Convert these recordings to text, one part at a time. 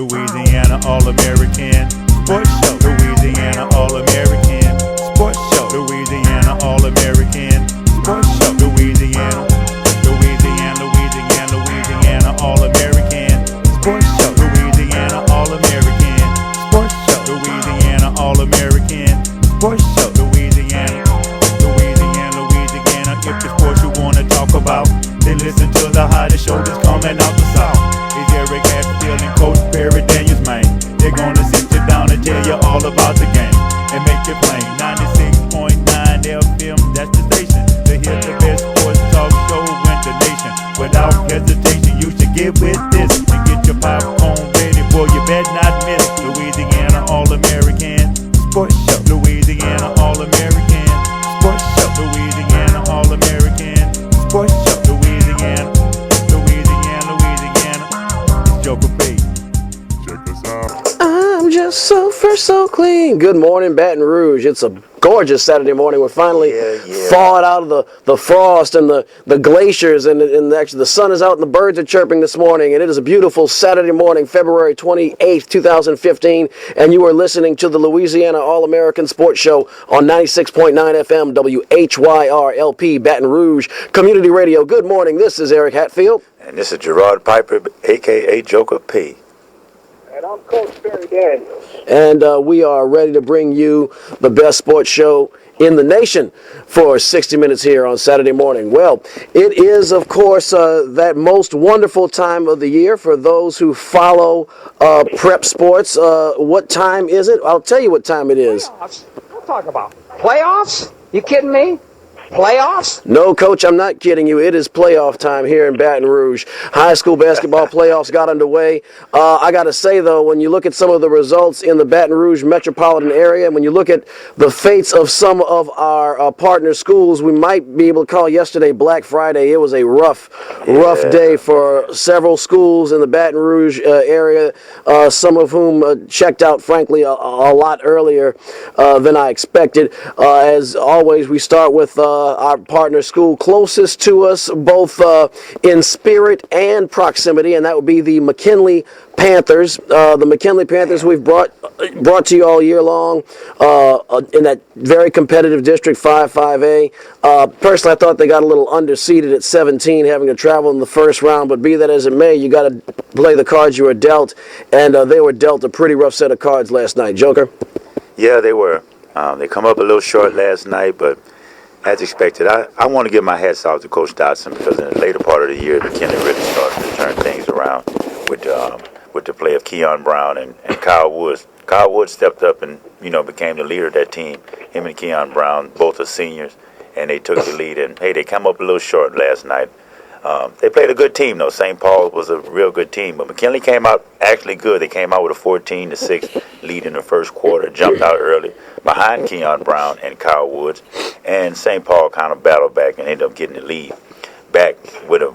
Louisiana All American Sports Show. Louisiana All American Sports Show. Louisiana All American Sports Show. Louisiana All American Sports Show. Louisiana All American Sports Show. Louisiana All American Sports Show. Louisiana. If the sports you wanna talk about, then listen to the hottest show that's coming out the South. It's Derrick, Hatfield, and Coach Perry Daniels, man. They're gonna sit you down and tell you all about the game and make it plain. 96.9 FM, that's the station to hear the best sports talk show in the nation. Without hesitation, you should get with this and get your popcorn ready, boy. You better not miss Louisiana All American Sports Show. Louisiana All American Sports Show. Louisiana All American Sports Show. Louisiana. It's Joker Bay. Check us out. I'm just so fresh, so clean. Good morning, Baton Rouge. It's a gorgeous Saturday morning. We're finally thawed out of the frost and the glaciers, and actually the sun is out and the birds are chirping this morning, and it is a beautiful Saturday morning, February 28th, 2015, and you are listening to the Louisiana All American Sports Show on 96.9 FM WHYR-LP Baton Rouge Community Radio. Good morning. This is Eric Hatfield. And this is Gerard Piper, a.k.a. Joker P. And I'm Coach Perry Daniels. And we are ready to bring you the best sports show in the nation for 60 minutes here on Saturday morning. Well, it is, of course, that most wonderful time of the year for those who follow prep sports. What time is it? I'll tell you what time it is. Playoffs? Don't talk about playoffs. You kidding me? Playoffs? No, Coach, I'm not kidding you. It is playoff time here in Baton Rouge. High school basketball playoffs got underway. I got to say, though, when you look at some of the results in the Baton Rouge metropolitan area, and when you look at the fates of some of our partner schools, we might be able to call yesterday Black Friday. It was a rough day for several schools in the Baton Rouge area, some of whom checked out, frankly, a lot earlier than I expected. As always, we start with our partner school closest to us, both in spirit and proximity, and that would be the McKinley Panthers. The McKinley Panthers we've brought to you all year long in that very competitive District 5-5A. Personally, I thought they got a little underseeded at 17, having to travel in the first round, but be that as it may, you got to play the cards you were dealt, and they were dealt a pretty rough set of cards last night. Joker? Yeah, they were. They come up a little short last night, but as expected, I want to give my hats off to Coach Dotson, because in the later part of the year, McKinley really started to turn things around with the play of Keon Brown and Kyle Woods. Kyle Woods stepped up and became the leader of that team. Him and Keon Brown, both are seniors, and they took the lead. And hey, they come up a little short last night. They played a good team, though. St. Paul was a real good team, but McKinley came out actually good. They came out with a 14-6 lead in the first quarter, jumped out early behind Keon Brown and Kyle Woods, and St. Paul kind of battled back and ended up getting the lead back with a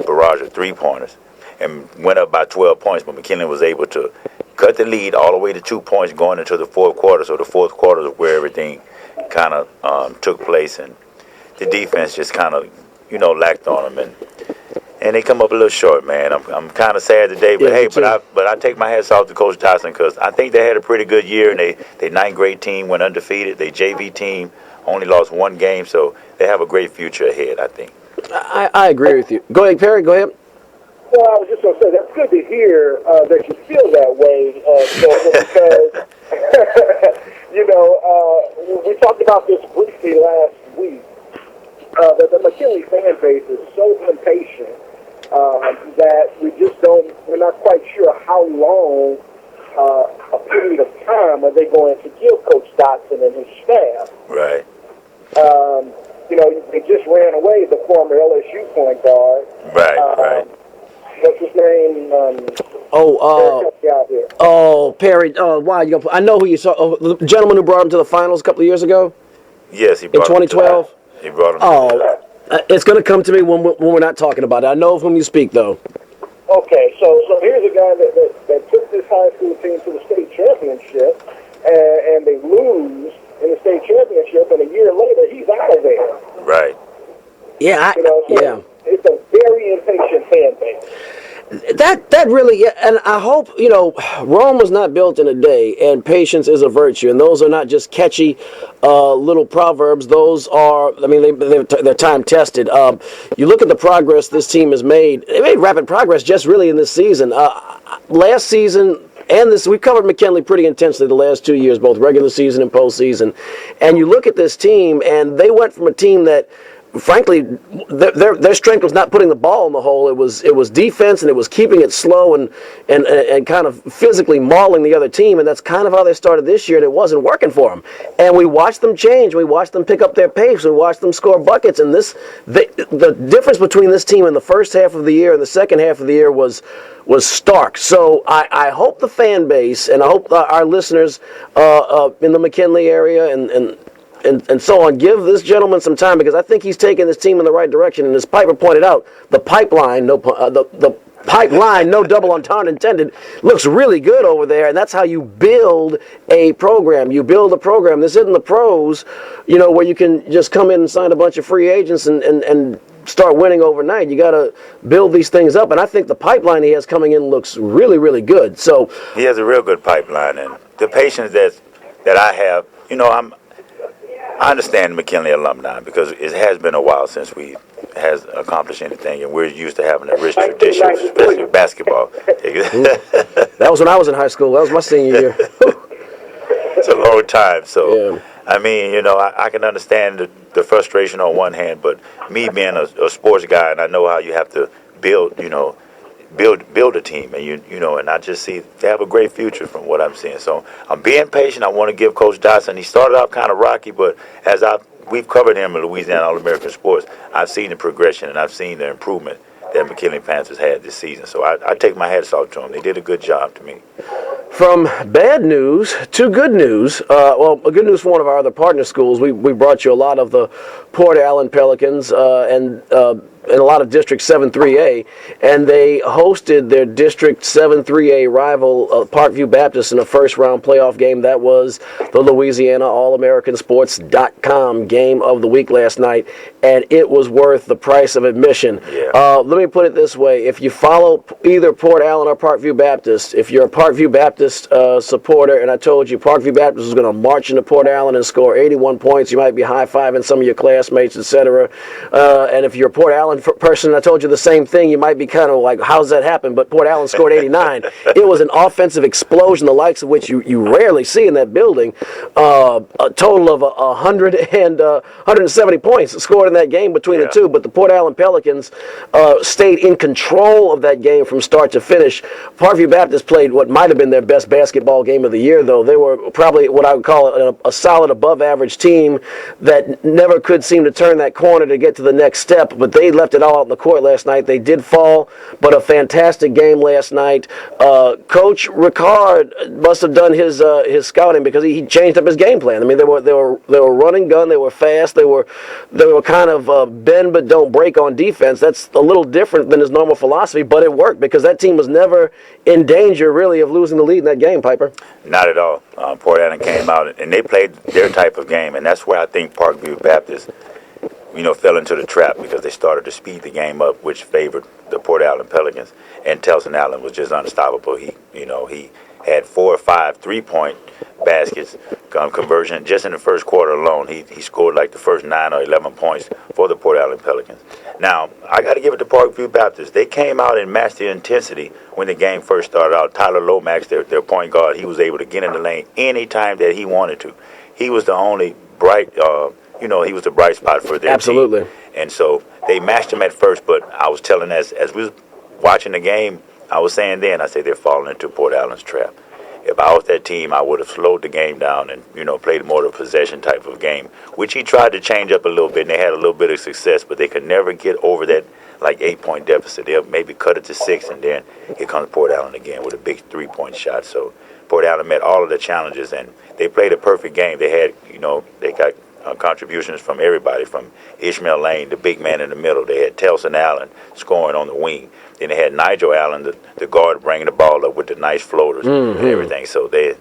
barrage of three-pointers and went up by 12 points, but McKinley was able to cut the lead all the way to 2 points going into the fourth quarter. So the fourth quarter is where everything kind of took place, and the defense just kind of lacked on them, and they come up a little short, man. I'm kind of sad today, but hey, but I take my hats off to Coach Dotson, because I think they had a pretty good year, and they ninth grade team went undefeated. They JV team only lost one game, so they have a great future ahead, I think. I agree with you. Go ahead, Perry. Go ahead. Well, I was just going to say, that's good to hear that you feel that way, because, we talked about this briefly last week. That the McKinley fan base is so impatient that we're not quite sure how long a period of time are they going to give Coach Dotson and his staff. Right. They just ran away the former LSU point guard. Right. What's his name? Perry. Why? I know who you saw. Oh, the gentleman who brought him to the finals a couple of years ago? Yes, he brought in 2012. He brought him. It's going to come to me when we're not talking about it. I know of whom you speak, though. Okay, so here's a guy that took this high school team to the state championship, and they lose in the state championship, and a year later he's out of there. Right. Yeah. It's a very impatient fan base. That really, and I hope, Rome was not built in a day, and patience is a virtue, and those are not just catchy little proverbs. Those are, they're time tested. You look at the progress this team has made. They made rapid progress just really in this season. Last season and this, we've covered McKinley pretty intensely the last 2 years, both regular season and postseason. And you look at this team, and they went from a team that, frankly, their strength was not putting the ball in the hole. It was defense, and it was keeping it slow and kind of physically mauling the other team. And that's kind of how they started this year, and it wasn't working for them. And we watched them change. We watched them pick up their pace. We watched them score buckets. And the difference between this team in the first half of the year and the second half of the year was stark. So I hope the fan base, and I hope our listeners in the McKinley area and so on, give this gentleman some time, because I think he's taking this team in the right direction. And as Piper pointed out, the pipeline, no double entendre intended, looks really good over there. And that's how you build a program. You build a program. This isn't the pros, where you can just come in and sign a bunch of free agents and start winning overnight. You got to build these things up. And I think the pipeline he has coming in looks really, really good. So he has a real good pipeline, and the patience that I have, I understand McKinley alumni, because it has been a while since we has accomplished anything, and we're used to having a rich tradition, especially basketball. That was when I was in high school. That was my senior year. It's a long time. So, yeah. I can understand the frustration on one hand, but me being a sports guy, and I know how you have to build a team, and and I just see they have a great future from what I'm seeing. So I'm being patient. I want to give Coach Dotson. He started out kind of rocky, but as we've covered him in Louisiana All American Sports, I've seen the progression and I've seen the improvement that McKinley Panthers had this season. So I take my hats off to them. They did a good job to me. From bad news to good news, good news for one of our other partner schools. We brought you a lot of the Port Allen Pelicans and a lot of District 7-3A, and they hosted their District 7-3A rival, Parkview Baptist, in a first-round playoff game. That was the Louisiana All American Sports.com game of the week last night, and it was worth the price of admission. Yeah. Let me put it this way. If you follow either Port Allen or Parkview Baptist, if you're a Parkview Baptist supporter, and I told you Parkview Baptist is going to march into Port Allen and score 81 points, you might be high-fiving some of your classmates, etc. And if you're a Port Allen person, I told you the same thing. You might be kind of like, how's that happen? But Port Allen scored 89. It was an offensive explosion, the likes of which you rarely see in that building. A total of 170 points scored in that game between the two. But the Port Allen Pelicans stayed in control of that game from start to finish. Parkview Baptist played what might have been their best basketball game of the year, though. They were probably what I would call a solid above-average team that never could seem to turn that corner to get to the next step. But they left it all out in the court last night. They did fall, but a fantastic game last night. Coach Ricard must have done his scouting, because he changed up his game plan. I mean, they were running gun. They were fast. They were kind of bend but don't break on defense. That's a little different than his normal philosophy, but it worked, because that team was never in danger really of losing the lead in that game, Piper. Not at all. Port Allen came out and they played their type of game, and that's where I think Parkview Baptist fell into the trap, because they started to speed the game up, which favored the Port Allen Pelicans. And Telson Allen was just unstoppable. He had 4 or 5 3-point baskets conversion just in the first quarter alone. He scored like the first 9 or 11 points for the Port Allen Pelicans. Now, I got to give it to Parkview Baptist. They came out and matched the intensity when the game first started out. Tyler Lomax, their point guard, he was able to get in the lane anytime that he wanted to. He was the only bright he was the bright spot for their Absolutely. team. And so they matched him at first, but I was telling as we was watching the game, I was saying then, I say they're falling into Port Allen's trap. If I was that team, I would have slowed the game down and, played more of a possession type of game, which he tried to change up a little bit, and they had a little bit of success, but they could never get over that 8-point deficit. They'll maybe cut it to 6, and then here comes Port Allen again with a big 3-point shot. So Port Allen met all of the challenges, and they played a perfect game. They had, they got contributions from everybody, from Ishmael Lane, the big man in the middle. They had Telson Allen scoring on the wing. Then they had Nigel Allen, the guard, bringing the ball up with the nice floaters and everything. So the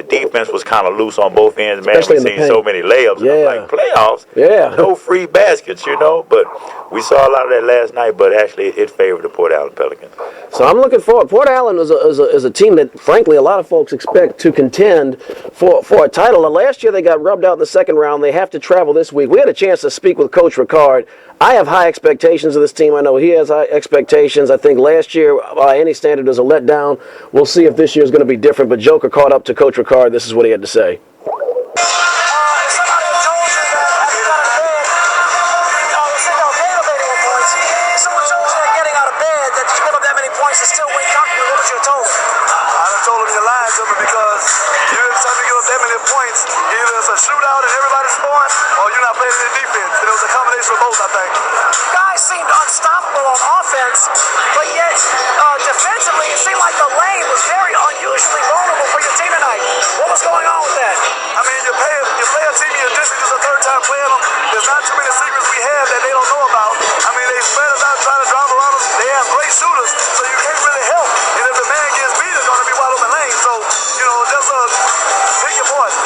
defense was kind of loose on both ends. Man, we've seen so many layups. Yeah. And I'm like, playoffs? Yeah. No free baskets, But we saw a lot of that last night, but actually it favored the Port Allen Pelicans. So I'm looking forward. Port Allen is a team that, frankly, a lot of folks expect to contend for a title. Now, last year they got rubbed out in the second round. They have to travel this week. We had a chance to speak with Coach Ricard. I have high expectations of this team. I know he has high expectations. I think last year, by any standard, was a letdown. We'll see if this year is going to be different. But Joker caught up to Coach Ricard. This is what he had to say. Shootout and everybody's scoring, or you're not playing any defense. And it was a combination of both, I think. You guys seemed unstoppable on offense, but yet defensively, it seemed like the lane was very unusually vulnerable for your team tonight. What was going on with that? I mean, you play a team in your district. This is the third time playing them. There's not too many secrets we have that they don't know about. I mean, they spread us out trying to drive around us. They have great shooters, so you can't really help. And if the man gets beat, it's going to be wide open lane. So, just pick your poison.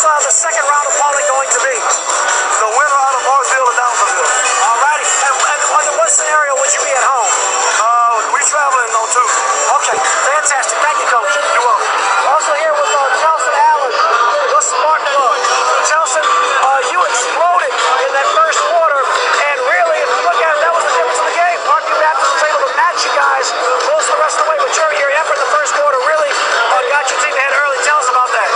The second round opponent going to be? The winner out of Parksville and Downsville. All righty. And under what scenario would you be at home? We're traveling on two. Okay. Fantastic. Thank you, Coach. You're welcome. Also here with Chelson Allen, the Spark Plug. Chelson, you exploded in that first quarter, and really, if you look at it, that was the difference in the game. Parkview Baptist was able to match you guys most of the rest of the way, but your effort in the first quarter really got your team ahead early. Tell us about that.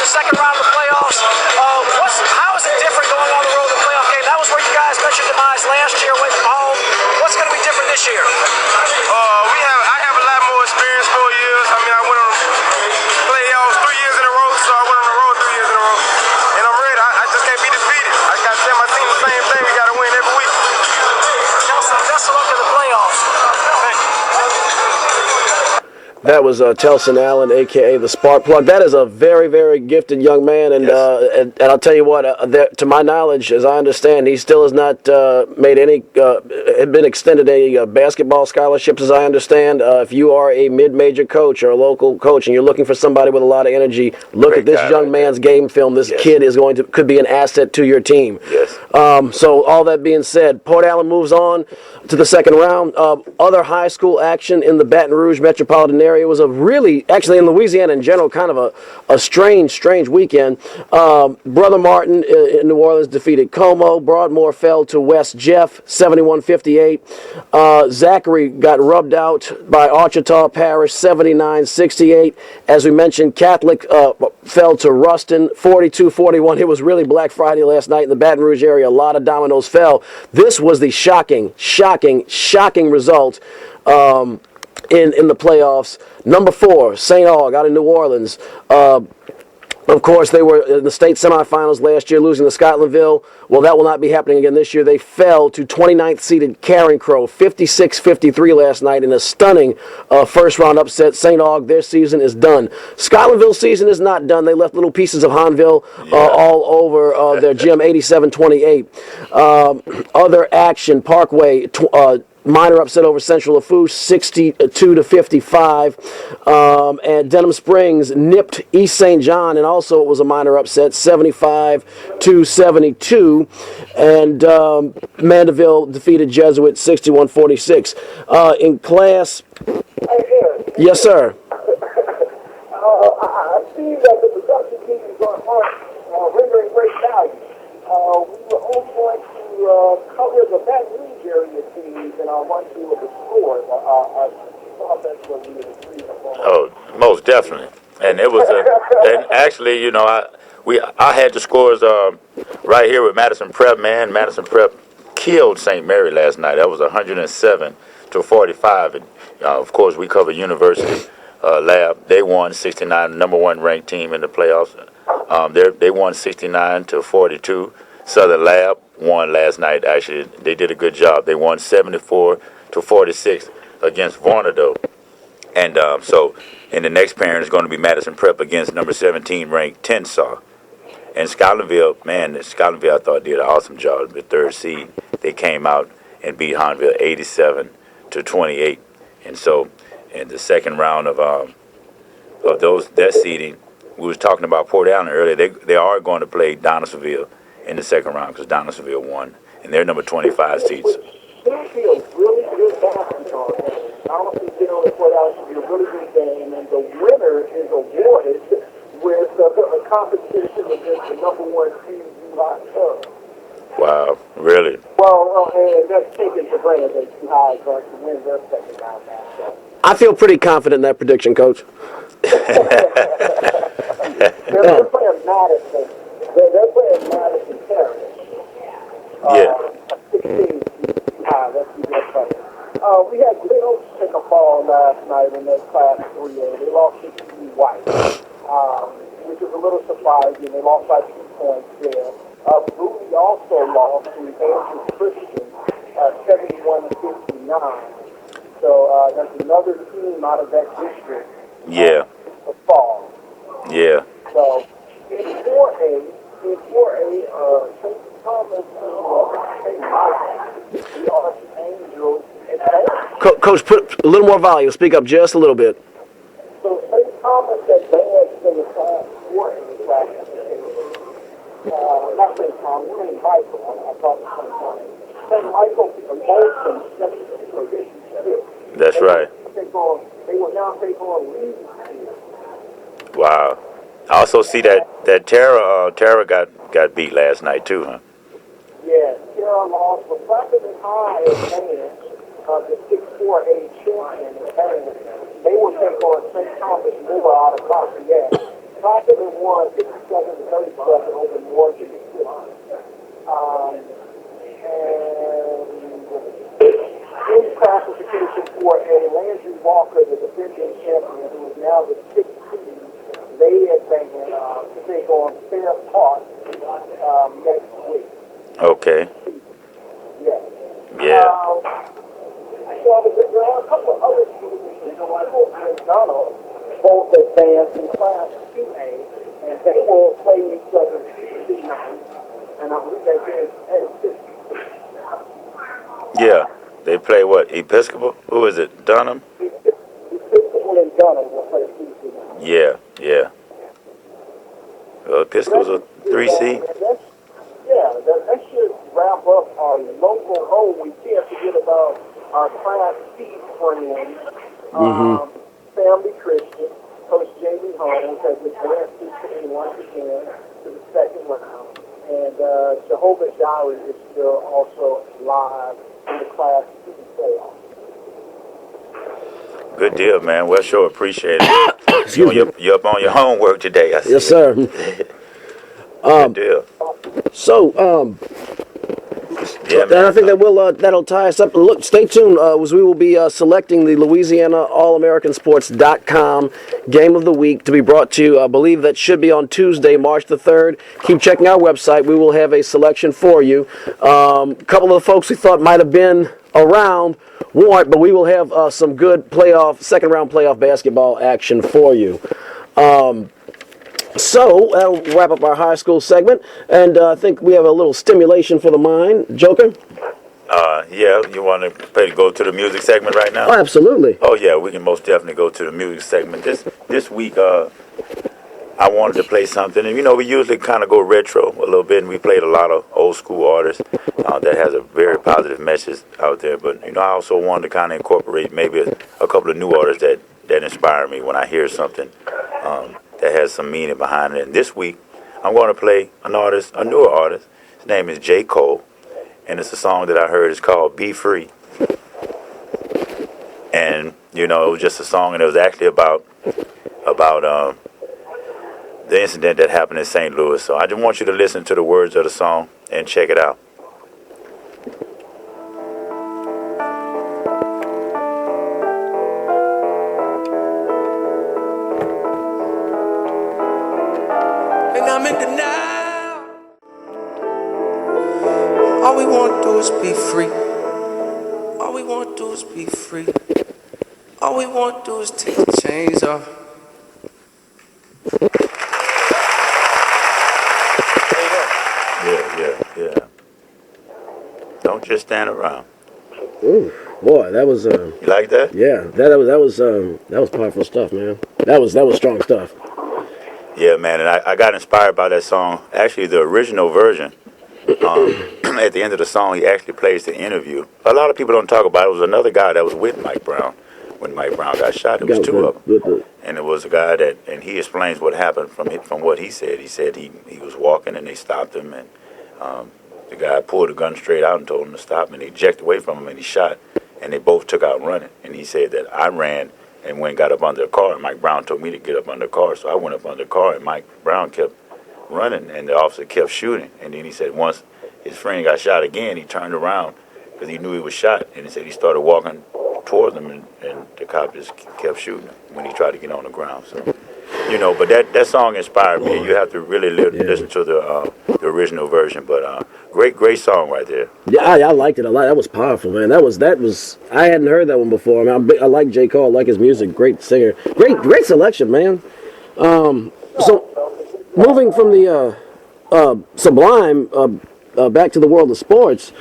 Second round of the playoffs. How is it different going on the road in the playoff game? That was where you guys met your demise last year, away from home. What's going to be different this year? I have a lot more experience, 4 years. I mean, I went on playoffs 3 years in a row, so I went on the road 3 years in a row. And I'm ready. I just can't be defeated. I got to tell my team the same thing. We got to win every week. Nelson, best of luck in the playoffs. Thank you. That was Chelson Allen, a.k.a. the Spark Plug. That is a very, very gifted young man, and yes. And I'll tell you what, to my knowledge, as I understand, he still has not made any, been extended any basketball scholarships, as I understand. If you are a mid-major coach or a local coach and you're looking for somebody with a lot of energy, look at this young man's game film. This kid is could be an asset to your team. Yes. So all that being said, Port Allen moves on to the second round. Other high school action in the Baton Rouge metropolitan area. It was a really, actually in Louisiana in general, kind of a strange weekend. Brother Martin in New Orleans defeated Como. Broadmoor fell to West Jeff, 71-58. Zachary got rubbed out by Ouachita Parish, 79-68. As we mentioned, Catholic fell to Ruston, 42-41. It was really Black Friday last night in the Baton Rouge area. A lot of dominoes fell. This was the shocking result in the playoffs. Number 4, St. Aug out of New Orleans. Of course, they were in the state semifinals last year, losing to Scotlandville. Well, that will not be happening again this year. They fell to 29th seeded Caring Crow, 56-53 last night in a stunning first-round upset. St. Aug, their season is done. Scotlandville's season is not done. They left little pieces of Hanville all over their gym, 87-28. Other action, Parkway, minor upset over Central Lafourche, 62-55. And Denham Springs nipped East St. John, and also it was a minor upset, 75-72. And Mandeville defeated Jesuit, 61-46. In class, yes, sir. I see that the production teams are rendering great value. We were only going to cover the Baton Rouge area teams and I'll run through the scores. I thought that's what we would agree upon. Oh, most definitely. And it was and actually, you know, I had the scores right here with Madison Prep, man. Madison Prep killed St. Mary last night. That was 107-45. And of course, we covered University Lab. They won 69, number 1 ranked team in the playoffs. They won 69-42. Southern Lab won last night. Actually, they did a good job. They won 74-46 against Varnado. And so in the next pairing is going to be Madison Prep against number 17 ranked Tensar. And Scotlandville, I thought did an awesome job. The third seed, they came out and beat Hahnville 87-28. And so in the second round of that seeding, we was talking about Port Allen earlier. They are going to play Donaldsonville in the second round because Donaldsonville won, and they're number 25 seeds. Should be a really good basketball game. Donaldsonville and Port Allen should be a really good game, and the winner is awarded with a competition against the number one team, Lehigh Cubs. Wow, really? Well, and that's taken for granted that Lehigh is going to win their second round matchup. I feel pretty confident in that prediction, Coach. They're playing Madison. They're playing Madison Parish. Yeah. 16. That's the good play. We had Glen Oaks take a fall last night in their Class 3A. They lost to TU White, which is a little surprising. They lost by 2 points there. Bowie also lost to Andrew Christian, 71-59. So that's another team out of that district. Yeah. The fall. Yeah. So in 4A, St. Thomas, St. Michael, the Archangels, and Coach, put a little more volume. Speak up just a little bit. so St. Thomas advanced in the Class 4A classification. Not St. Thomas, St. Michael. I thought St. Thomas. St. Michael Molson, 76. That's right. They will now take on Leeds. Wow. I also see that Tara got beat last night too, huh? Yeah, Gerard lost, but Clapperton High advanced the 6-4A champion advanced. They will take on St. Thomas Moore out of Lafayette. Clapperton won 57-37 over Morgan. And in classification 4A, Landry Walker, the defending champion, who is now the 6th seed, they advance to take on Fair Park next week. Okay. Yeah. Yeah. So there are a couple of other teams, Michael and Donald, both advanced in Class 2A, and they will play each other Tuesday night, and I believe they did at 6. Yeah. They play what? Episcopal? Who is it? Dunham? Episcopal and Donald will play Tuesday night. Yeah. Well, Episcopal's a 3 seed. That should wrap up our local home. We can't forget about our Class C friends, Family Christian. Coach Jamie Holmes has advanced his team once again to the second round. And Jehovah Jireh is still also live in the Class C playoffs. Good deal, man. Well, sure appreciate it. You're up on your homework today, I see. Yes, sir. Good deal. So, Yeah, and man. I think that'll tie us up. Look, stay tuned, as we will be selecting the Louisiana All American Sports.com Game of the Week to be brought to you. I believe that should be on Tuesday, March the 3rd. Keep checking our website. We will have a selection for you. A couple of the folks we thought might have been around weren't, but we will have some good second round playoff basketball action for you. So that'll wrap up our high school segment, and I think we have a little stimulation for the mind. Joker? Yeah, you want to go to the music segment right now? Oh, absolutely. Oh, yeah, we can most definitely go to the music segment. This week, I wanted to play something, and we usually kind of go retro a little bit, and we played a lot of old school artists that has a very positive message out there. But I also wanted to kind of incorporate maybe a couple of new artists that inspire me when I hear something that has some meaning behind it. And this week, I'm going to play a newer artist. His name is J. Cole, and it's a song that I heard. It's called "Be Free." And it was just a song, and it was actually about the incident that happened in St. Louis. So I just want you to listen to the words of the song and check it out. And I'm in denial. won't do is take the chains off. Yeah. Don't just stand around. Ooh, boy, that was You like that? yeah, that was powerful stuff, man. That was strong stuff. Yeah, man, and I got inspired by that song. Actually, the original version, at the end of the song, he actually plays the interview. A lot of people don't talk about it. It was another guy that was with Mike Brown when Mike Brown got shot. It was two of them. And it was a guy and he explains what happened from what he said. He said he was walking and they stopped him, and the guy pulled the gun straight out and told him to stop, and he ejected away from him and he shot, and they both took out running. And he said that I ran and went and got up under a car, and Mike Brown told me to get up under a car, so I went up under a car, and Mike Brown kept running, and the officer kept shooting. And then he said once his friend got shot again, he turned around because he knew he was shot, and he said he started walking towards him, and the cop just kept shooting when he tried to get on the ground. So, but that song inspired me. You have to really listen to the original version, but great song right there. Yeah, I liked it a lot. That was powerful, man. That was. I hadn't heard that one before. I mean, I like J. Cole. I like his music. Great singer. Great selection, man. So, moving from the Sublime back to the world of sports.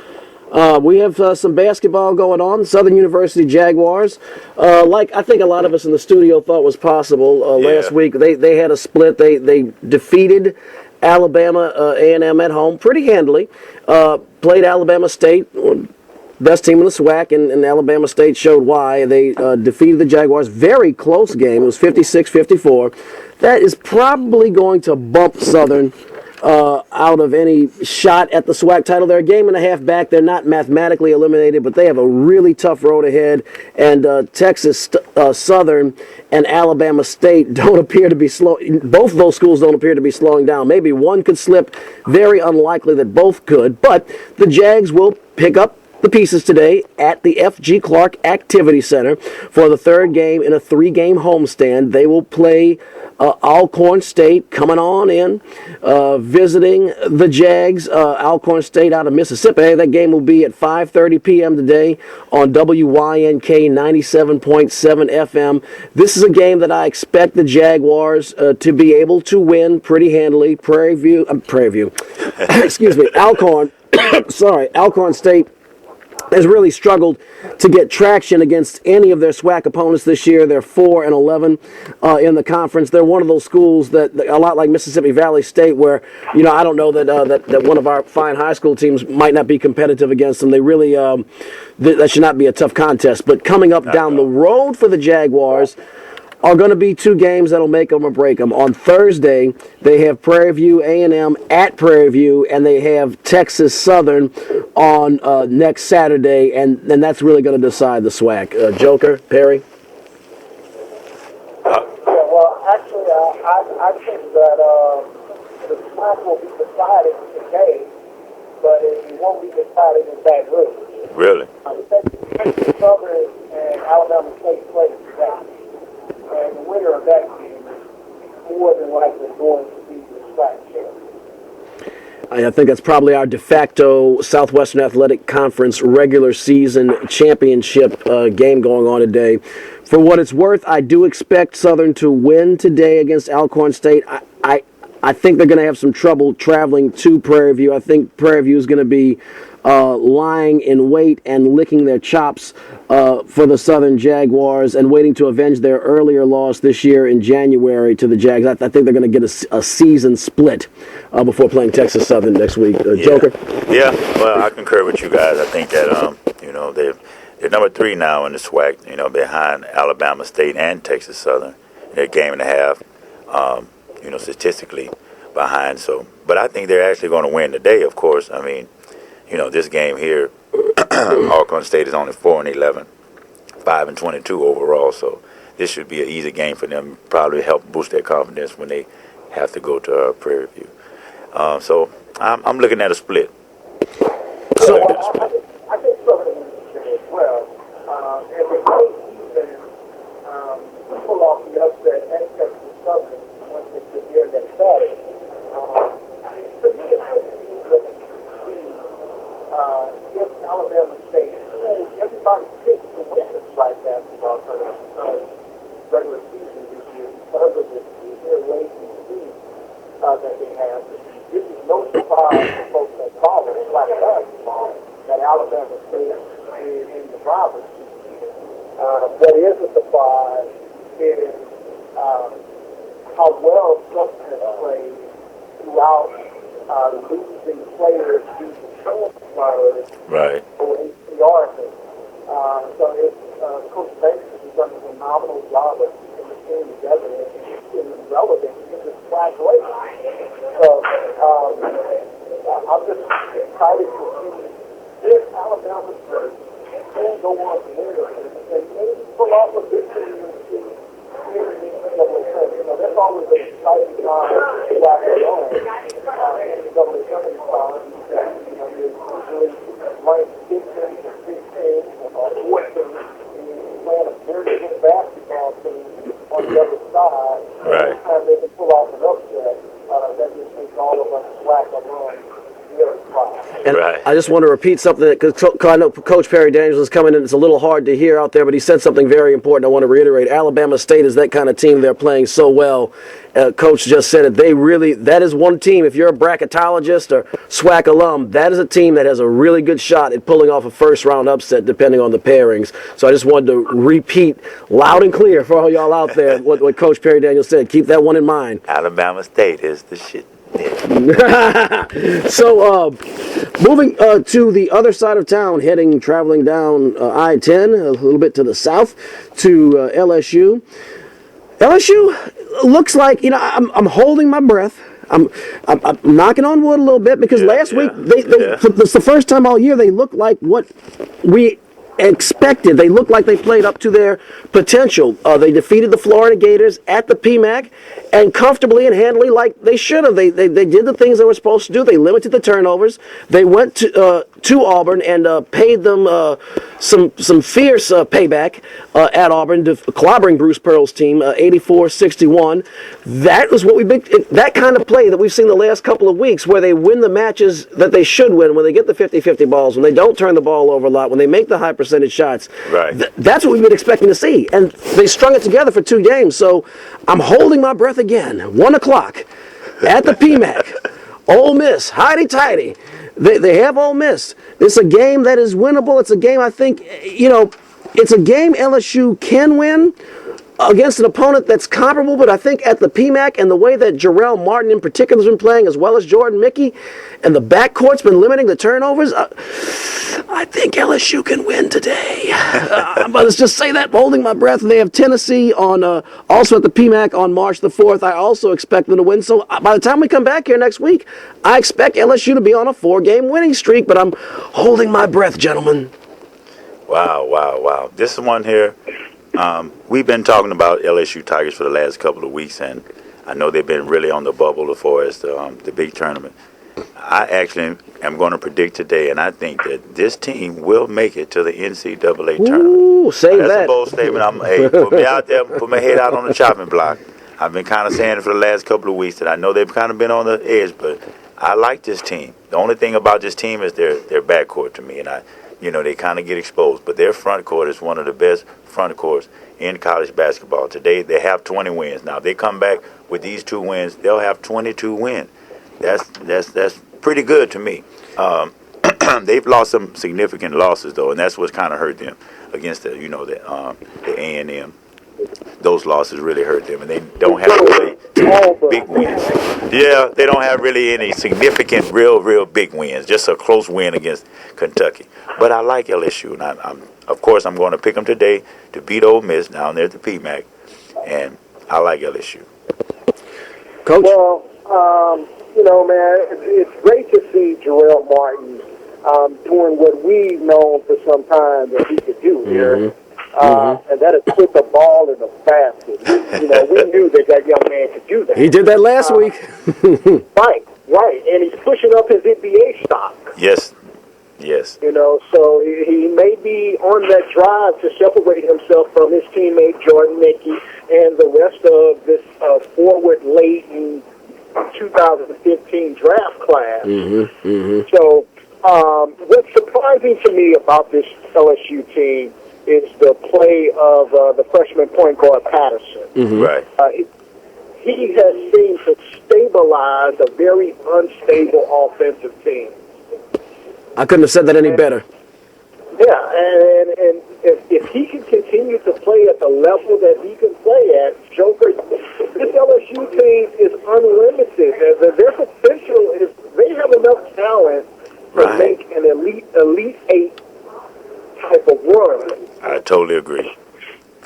We have some basketball going on. Southern University Jaguars, like I think a lot of us in the studio thought was possible last week. They had a split. They defeated Alabama A&M at home pretty handily. Played Alabama State, best team in the SWAC, and Alabama State showed why. They defeated the Jaguars. Very close game. It was 56-54. That is probably going to bump Southern out of any shot at the SWAC title. They're a game and a half back. They're not mathematically eliminated, but they have a really tough road ahead. And Texas Southern and Alabama State don't appear to be slow. Both of those schools don't appear to be slowing down. Maybe one could slip. Very unlikely that both could. But the Jags will pick up the pieces today at the F.G. Clark Activity Center for the third game in a 3-game homestand. They will play Alcorn State coming on in, visiting the Jags. Alcorn State out of Mississippi. That game will be at 5:30 p.m. today on WYNK 97.7 FM. This is a game that I expect the Jaguars to be able to win pretty handily. Prairie View, excuse me, Alcorn. Alcorn State has really struggled to get traction against any of their SWAC opponents this year. They're 4-11 in the conference. They're one of those schools that a lot like Mississippi Valley State, where I don't know that one of our fine high school teams might not be competitive against them. They really that should not be a tough contest. But coming up down the road for the Jaguars are going to be 2 games that'll make them or break them. On Thursday, they have Prairie View A&M at Prairie View, and they have Texas Southern on next Saturday, and that's really going to decide the SWAC. Joker, Perry? Well, actually, I think that the SWAC will be decided today, but it won't be decided in Baton Rouge. Really? Texas Southern and Alabama State play today. And the winner of that game is more than likely going to be the SWAC champion. I think that's probably our de facto Southwestern Athletic Conference regular season championship game going on today. For what it's worth, I do expect Southern to win today against Alcorn State. I think they're going to have some trouble traveling to Prairie View. I think Prairie View is going to be lying in wait and licking their chops for the Southern Jaguars and waiting to avenge their earlier loss this year in January to the Jags. I think they're going to get a season split before playing Texas Southern next week. Joker? Yeah, well, I concur with you guys. I think that, they're number 3 now in the SWAC, behind Alabama State and Texas Southern. They're a game and a half, statistically behind. So, but I think they're actually going to win today, of course. I mean, this game here, Alcorn State is only 4-11, 5-22 overall. So this should be an easy game for them. Probably help boost their confidence when they have to go to Prairie View. So I'm looking at a split. I think Southern is as well. And the great season pull off the upset at Texas Southern once they get here next Saturday. To me, it has to be against Alabama State. Everybody picks to win this right basketball tournament. in the drivers. What is a surprise is how well Southern has played throughout losing players due to transfers Right. or ACRs. So Coach Banks has done a phenomenal job of keeping the team together and keeping them relevant in this flag race. So I'm just excited to see this Alabama team can go on to win and maybe pull off a victory in the NCAA. You know, that's always an exciting time to watch alone. NCAA tournament time, you know, you're usually ranked 15th or 16th or 14th, and you playing a very good basketball team on the other side. Right. Every time they can pull off an upset, that just makes all of us slack along. And Right. I just want to repeat something because I know Coach Perry Daniels is coming in. It's a little hard to hear out there, but he said something very important. I want to reiterate. Alabama State is that kind of team. They're playing so well. Coach just said it. That is one team. If you're a bracketologist or SWAC alum, that is a team that has a really good shot at pulling off a first-round upset, depending on the pairings. So I just wanted to repeat loud and clear for all y'all out there what Coach Perry Daniels said. Keep that one in mind. Alabama State is the shit. So, moving to the other side of town, traveling down I-10, a little bit to the south, to LSU. LSU looks like, I'm holding my breath. I'm knocking on wood a little bit because last week, it's the first time all year they looked like what we expected. They looked like they played up to their potential. They defeated the Florida Gators at the PMAC and comfortably and handily like they should have. They did the things they were supposed to do. They limited the turnovers. They went to Auburn and paid them some fierce payback at Auburn, clobbering Bruce Pearl's team 84-61. That was what that kind of play that we've seen the last couple of weeks where they win the matches that they should win, when they get the 50-50 balls, when they don't turn the ball over a lot, when they make the high percentage shots. Right. That's what we've been expecting to see. And they strung it together for 2 games. So I'm holding my breath again. 1 o'clock at the PMAC. Ole Miss, hidey-tidy. They have Ole Miss. It's a game that is winnable. It's a game I think, it's a game LSU can win against an opponent that's comparable, but I think at the PMAC and the way that Jarrell Martin in particular has been playing, as well as Jordan Mickey, and the backcourt's been limiting the turnovers, I think LSU can win today. But let's just say that, holding my breath. And they have Tennessee on also at the PMAC on March the 4th. I also expect them to win. So by the time we come back here next week, I expect LSU to be on a 4-game winning streak, but I'm holding my breath, gentlemen. Wow. This one here, we've been talking about LSU Tigers for the last couple of weeks, and I know they've been really on the bubble as far as the big tournament. I actually am going to predict today, and I think that this team will make it to the NCAA tournament. Ooh, say That's that. a bold statement. Put me out there, put my head out on the chopping block. I've been kind of saying it for the last couple of weeks that I know they've kind of been on the edge, but I like this team. The only thing about this team is their backcourt to me, and they kind of get exposed. But their front court is one of the best front courts in college basketball. Today, they have 20 wins. Now, if they come back with these 2 wins, they'll have 22 wins. That's pretty good to me. They've lost some significant losses, though, and that's what's kind of hurt them against the A&M. Those losses really hurt them, and they don't have really big wins. Yeah, they don't have really any significant, real big wins. Just a close win against Kentucky. But I like LSU, and of course I'm going to pick them today to beat Ole Miss down there at the PMAC, and I like LSU. Coach? Well, man, it's great to see Jarrell Martin doing what we've known for some time that he could do here. And that is put the ball in the basket. We knew that young man could do that. He did that last week. Right. And he's pushing up his NBA stock. Yes. So he may be on that drive to separate himself from his teammate Jordan Mickey and the rest of this forward-laden 2015 draft class. So what's surprising to me about this LSU team is the play of the freshman point guard Patterson. Right. He has seemed to stabilize a very unstable offensive team. I couldn't have said that any better. Yeah, and if he can continue to play at the level that he can play at, Joker, this LSU team is unlimited. Their potential is they have enough talent to make an elite eight type of run. I totally agree.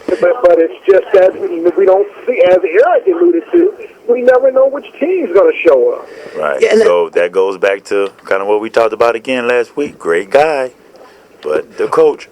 But it's just that we don't see, as Eric alluded to, we never know which team's going to show up. Right. Yeah, so that goes back to kind of what we talked about again last week. Great guy, but the coach.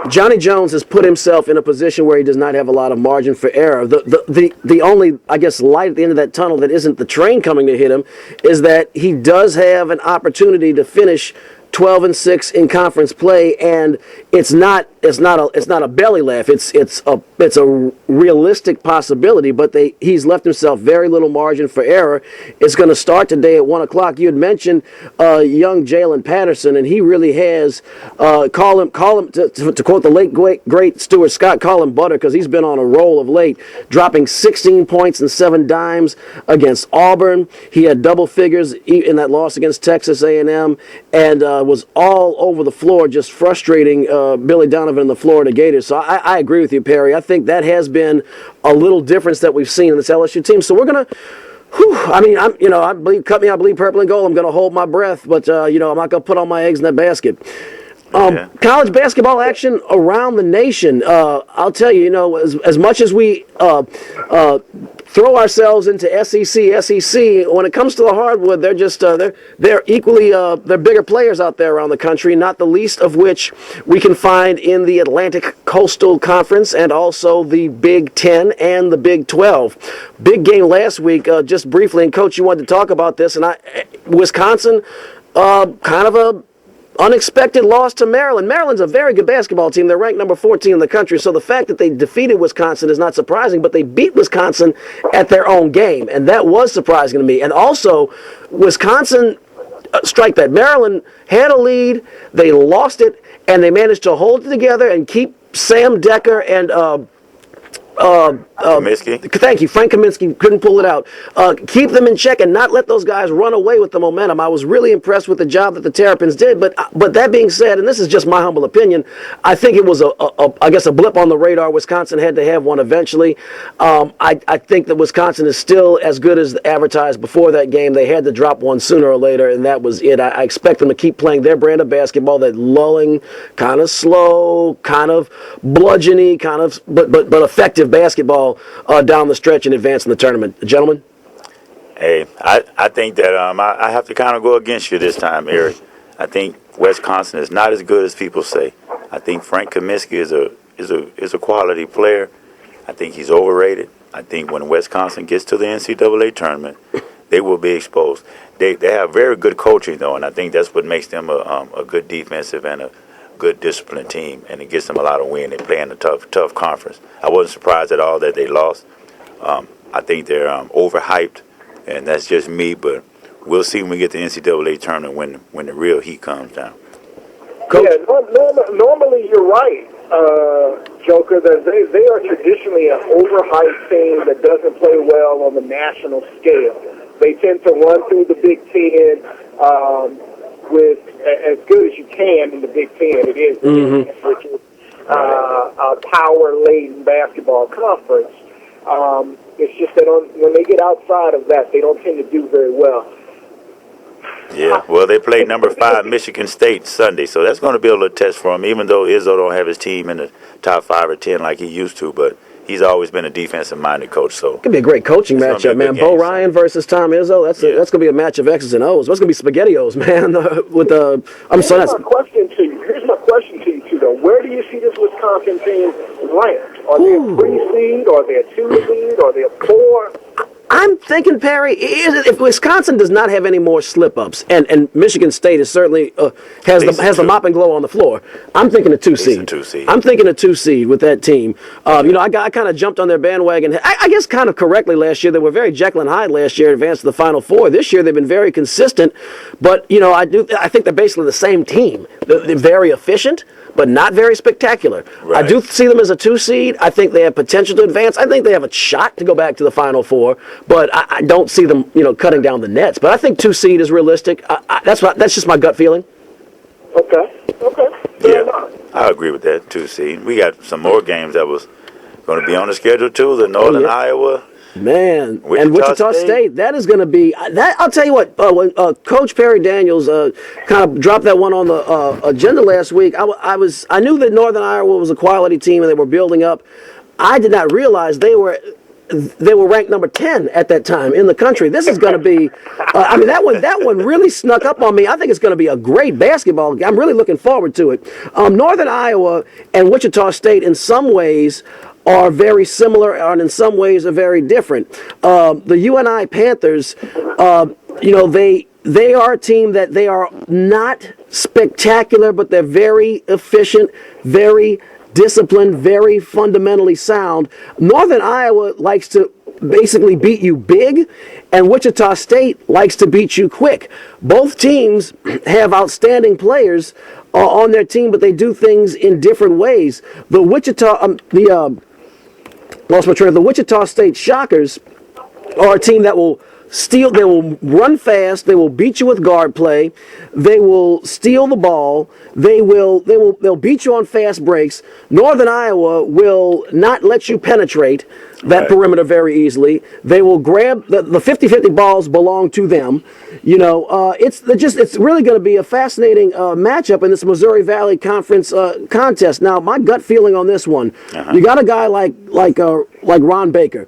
Johnny Jones has put himself in a position where he does not have a lot of margin for error. The only, I guess, light at the end of that tunnel that isn't the train coming to hit him is that he does have an opportunity to finish 12-6 in conference play, and it's not a belly laugh. It's a realistic possibility, but he's left himself very little margin for error. It's going to start today at 1:00. You had mentioned young Jalen Patterson, and he really has call him to quote the late great Stuart Scott, call him butter, because he's been on a roll of late, dropping 16 points and 7 dimes against Auburn. He had double figures in that loss against Texas A&M, and was all over the floor, just frustrating Billy Donovan and the Florida Gators. So I agree with you, Perry. I think that has been a little difference that we've seen in this LSU team. So we're gonna. I mean, I believe purple and gold. I'm gonna hold my breath, but I'm not gonna put all my eggs in that basket. College basketball action around the nation. I'll tell you, as much as we throw ourselves into SEC, when it comes to the hardwood, they're just they're equally they're bigger players out there around the country. Not the least of which we can find in the Atlantic Coastal Conference and also the Big Ten and the Big 12. Big game last week. Just briefly, and Coach, you wanted to talk about this, and Wisconsin, kind of a unexpected loss to Maryland. Maryland's a very good basketball team. They're ranked number 14 in the country, so the fact that they defeated Wisconsin is not surprising, but they beat Wisconsin at their own game, and that was surprising to me. And also, Wisconsin, strike that. Maryland had a lead, they lost it, and they managed to hold it together and keep Sam Decker and Kaminsky. Thank you. Frank Kaminsky couldn't pull it out. Keep them in check and not let those guys run away with the momentum. I was really impressed with the job that the Terrapins did. But that being said, and this is just my humble opinion, I think it was a blip on the radar. Wisconsin had to have one eventually. I think that Wisconsin is still as good as advertised before that game. They had to drop one sooner or later, and that was it. I expect them to keep playing their brand of basketball, that lulling, kind of slow, kind of bludgeony, kind of but effective basketball down the stretch and advance in the tournament. Gentlemen? Hey, I think that I have to kind of go against you this time, Eric. I think Wisconsin is not as good as people say. I think Frank Kaminsky is a quality player. I think he's overrated. I think when Wisconsin gets to the NCAA tournament, they will be exposed. They have very good coaching, though, and I think that's what makes them a good defensive and a good disciplined team, and it gets them a lot of win. They play in a tough conference. I wasn't surprised at all that they lost. I think they're overhyped, and that's just me, but we'll see when we get to the NCAA tournament when the real heat comes down. Coach? Yeah, normally you're right, Joker, that they are traditionally an overhyped team that doesn't play well on the national scale. They tend to run through the Big Ten with as good as you can in the Big Ten. It is, which is a power-laden basketball conference. It's just that when they get outside of that, they don't tend to do very well. Yeah, well, they played number 5 Michigan State Sunday, so that's going to be a little test for him, even though Izzo don't have his team in the top 5 or 10 like he used to, but he's always been a defensive-minded coach. So it could be a great coaching matchup, man. Bo Ryan versus Tom Izzo. That's going to be a match of X's and O's. That's going to be SpaghettiOs, man. Here's my question to you, too, though. Where do you see this Wisconsin team ranked? Are they a 3 seed? Are they a 2 seed? Are they a 4? I'm thinking, Perry, if Wisconsin does not have any more slip-ups, and Michigan State is certainly has the mop and glow on the floor, I'm thinking a 2 seed. I'm thinking a 2 seed with that team. I kind of jumped on their bandwagon. I guess kind of correctly last year. They were very Jekyll and Hyde last year, advanced to the Final Four. This year they've been very consistent, but I think they're basically the same team. They're very efficient, but not very spectacular. Right. I do see them as a 2 seed. I think they have potential to advance. I think they have a shot to go back to the Final Four, but I don't see them, cutting down the nets. But I think 2 seed is realistic. That's just my gut feeling. Okay. Okay. Yeah, I agree with that too. See, we got some more games that was going to be on the schedule too. The Northern Iowa. Man, Wichita and Wichita State, that is going to be that. I'll tell you what. When Coach Perry Daniels kind of dropped that one on the agenda last week, I knew that Northern Iowa was a quality team and they were building up. I did not realize they were ranked number 10 at that time in the country. This is going to be. I mean, that one really snuck up on me. I think it's going to be a great basketball game. I'm really looking forward to it. Northern Iowa and Wichita State, in some ways, are very similar and in some ways are very different. The UNI Panthers, they are a team that they are not spectacular, but they're very efficient, very disciplined, very fundamentally sound. Northern Iowa likes to basically beat you big, and Wichita State likes to beat you quick. Both teams have outstanding players on their team, but they do things in different ways. The Wichita State Shockers are a team that will steal. They will run fast. They will beat you with guard play. They will steal the ball. They'll beat you on fast breaks. Northern Iowa will not let you penetrate that perimeter very easily. They will grab the 50-50 balls belong to them. It's really going to be a fascinating matchup in this Missouri Valley Conference contest. Now, my gut feeling on this one, you got a guy like Ron Baker.